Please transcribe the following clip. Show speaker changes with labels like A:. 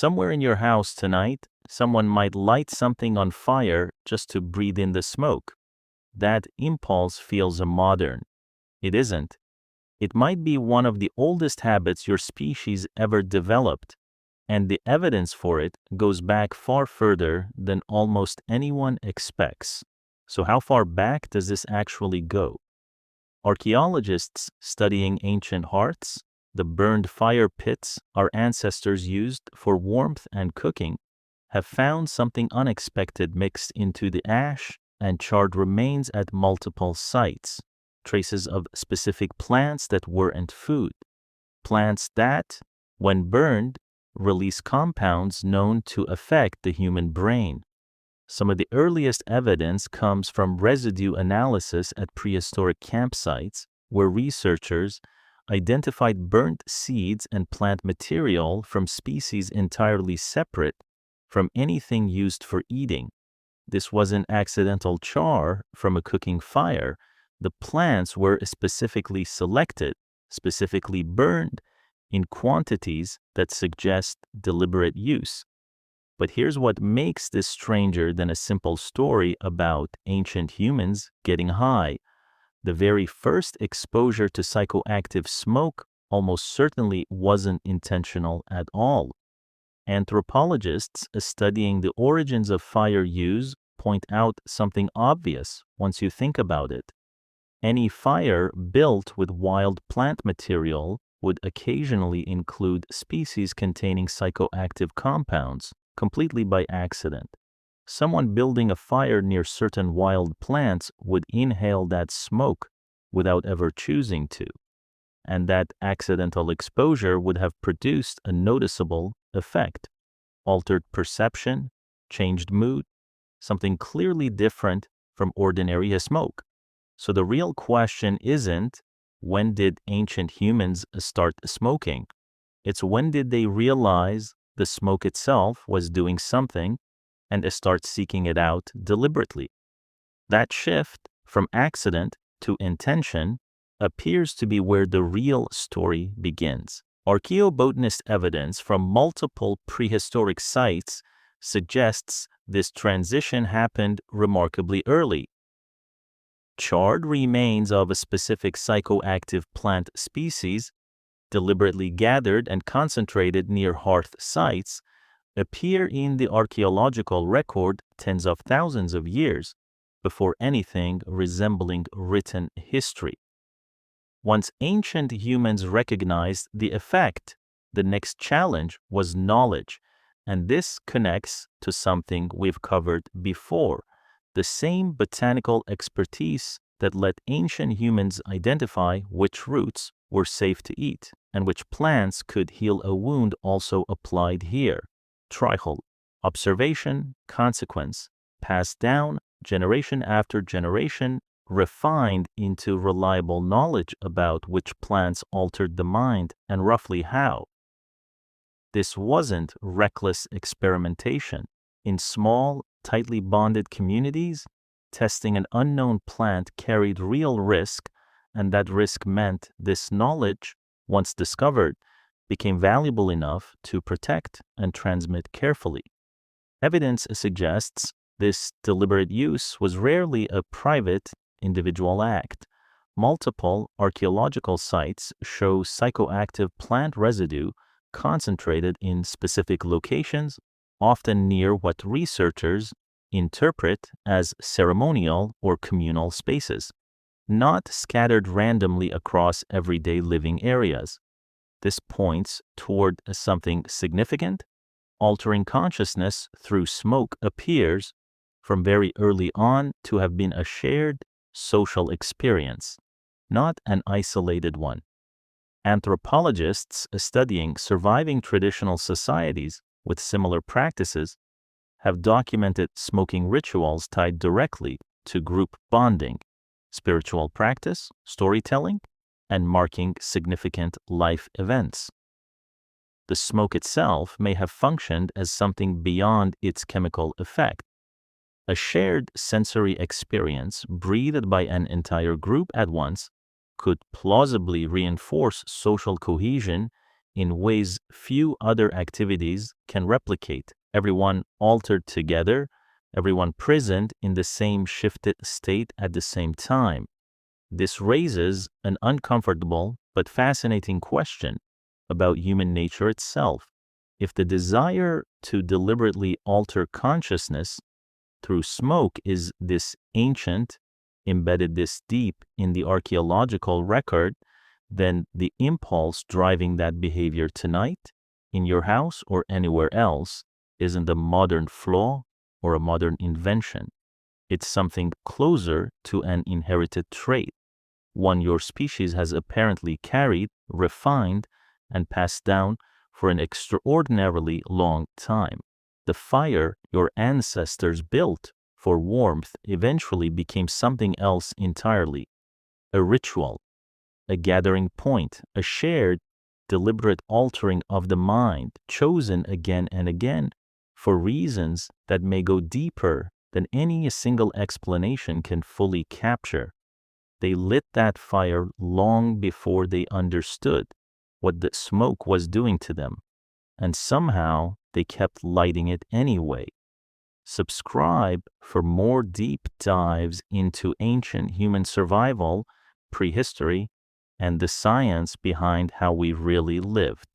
A: Somewhere in your house tonight, someone might light something on fire just to breathe in the smoke. That impulse feels modern. It isn't. It might be one of the oldest habits your species ever developed, and the evidence for it goes back far further than almost anyone expects. So how far back does this actually go? Archaeologists studying ancient hearths, the burned fire pits our ancestors used for warmth and cooking, have found something unexpected mixed into the ash and charred remains at multiple sites, traces of specific plants that weren't food, plants that, when burned, release compounds known to affect the human brain. Some of the earliest evidence comes from residue analysis at prehistoric campsites, where researchers identified burnt seeds and plant material from species entirely separate from anything used for eating. This wasn't accidental char from a cooking fire. The plants were specifically selected, specifically burned, in quantities that suggest deliberate use. But here's what makes this stranger than a simple story about ancient humans getting high. The very first exposure to psychoactive smoke almost certainly wasn't intentional at all. Anthropologists studying the origins of fire use point out something obvious once you think about it. Any fire built with wild plant material would occasionally include species containing psychoactive compounds, completely by accident. Someone building a fire near certain wild plants would inhale that smoke without ever choosing to, and that accidental exposure would have produced a noticeable effect: altered perception, changed mood, something clearly different from ordinary smoke. So the real question isn't, when did ancient humans start smoking? It's, when did they realize the smoke itself was doing something and start seeking it out deliberately? That shift from accident to intention appears to be where the real story begins. Archaeobotanist evidence from multiple prehistoric sites suggests this transition happened remarkably early. Charred remains of a specific psychoactive plant species, deliberately gathered and concentrated near hearth sites, appear in the archaeological record tens of thousands of years before anything resembling written history. Once ancient humans recognized the effect, the next challenge was knowledge, and this connects to something we've covered before: the same botanical expertise that let ancient humans identify which roots were safe to eat and which plants could heal a wound also applied here. Trial: observation, consequence, passed down generation after generation, refined into reliable knowledge about which plants altered the mind and roughly how. This wasn't reckless experimentation. In small, tightly bonded communities, testing an unknown plant carried real risk, and that risk meant this knowledge, once discovered, became valuable enough to protect and transmit carefully. Evidence suggests this deliberate use was rarely a private, individual act. Multiple archaeological sites show psychoactive plant residue concentrated in specific locations, often near what researchers interpret as ceremonial or communal spaces, not scattered randomly across everyday living areas. This points toward something significant. Altering consciousness through smoke appears, from very early on, to have been a shared social experience, not an isolated one. Anthropologists studying surviving traditional societies with similar practices have documented smoking rituals tied directly to group bonding, spiritual practice, storytelling, and marking significant life events. The smoke itself may have functioned as something beyond its chemical effect, a shared sensory experience breathed by an entire group at once could plausibly reinforce social cohesion in ways few other activities can replicate. Everyone altered together, everyone present in the same shifted state at the same time. This raises an uncomfortable but fascinating question about human nature itself. If the desire to deliberately alter consciousness through smoke is this ancient, embedded this deep in the archaeological record, then the impulse driving that behavior tonight, in your house or anywhere else, isn't a modern flaw or a modern invention. It's something closer to an inherited trait, one your species has apparently carried, refined, and passed down for an extraordinarily long time. The fire your ancestors built for warmth eventually became something else entirely, a ritual, a gathering point, a shared, deliberate altering of the mind, chosen again and again for reasons that may go deeper than any single explanation can fully capture. They lit that fire long before they understood what the smoke was doing to them, and somehow they kept lighting it anyway. Subscribe for more deep dives into ancient human survival, prehistory, and the science behind how we really lived.